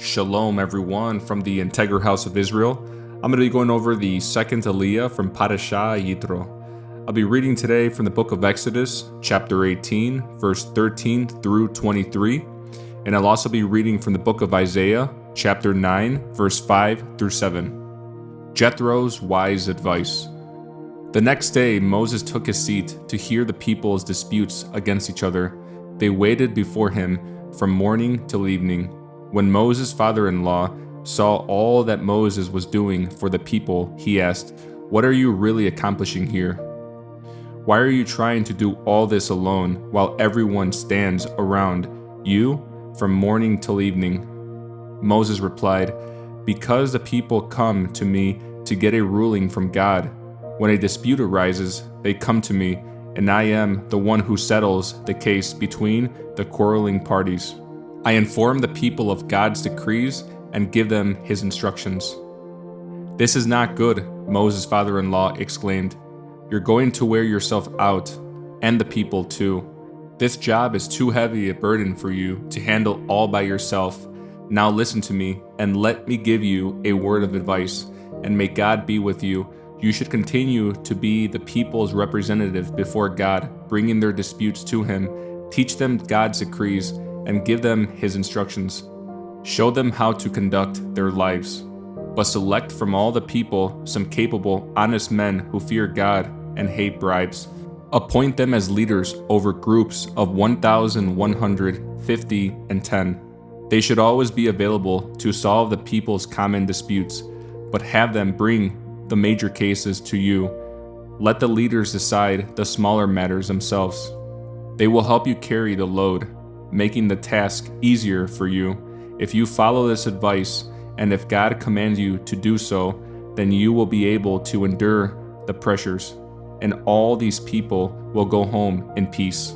Shalom everyone from the Integral House of Israel. I'm going to be going over the second Aliyah from Parashah Yitro. I'll be reading today from the book of Exodus, chapter 18, verse 13 through 23. And I'll also be reading from the book of Isaiah, chapter 9, verse 5 through 7. Jethro's wise advice. The next day, Moses took his seat to hear the people's disputes against each other. They waited before him from morning till evening. When Moses' father-in-law saw all that Moses was doing for the people, he asked, "What are you really accomplishing here? Why are you trying to do all this alone while everyone stands around you from morning till evening?" Moses replied, "Because the people come to me to get a ruling from God. When a dispute arises, they come to me, and I am the one who settles the case between the quarreling parties. I inform the people of God's decrees and give them his instructions." "This is not good," Moses' father-in-law exclaimed. "You're going to wear yourself out, and the people too. This job is too heavy a burden for you to handle all by yourself. Now listen to me, and let me give you a word of advice, and may God be with you. You should continue to be the people's representative before God, bringing their disputes to him. Teach them God's decrees, and give them his instructions. Show them how to conduct their lives. But select from all the people some capable, honest men who fear God and hate bribes. Appoint them as leaders over groups of 1,150 and 10. They should always be available to solve the people's common disputes, but have them bring the major cases to you. Let the leaders decide the smaller matters themselves. They will help you carry the load, making the task easier for you. If you follow this advice, and if God commands you to do so, then you will be able to endure the pressures, and all these people will go home in peace."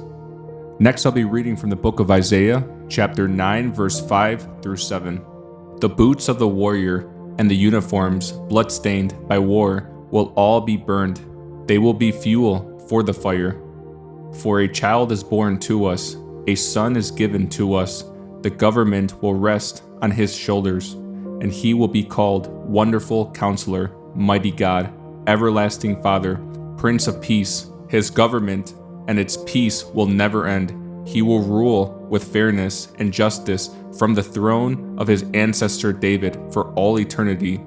Next, I'll be reading from the book of Isaiah, chapter 9, verse 5 through 7. "The boots of the warrior and the uniforms bloodstained by war will all be burned. They will be fuel for the fire. For a child is born to us, a son is given to us. The government will rest on his shoulders, and he will be called Wonderful Counselor, Mighty God, Everlasting Father, Prince of Peace. His government and its peace will never end. He will rule with fairness and justice from the throne of his ancestor David for all eternity.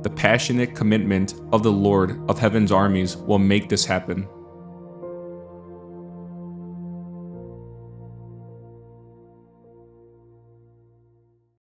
The passionate commitment of the Lord of Heaven's armies will make this happen."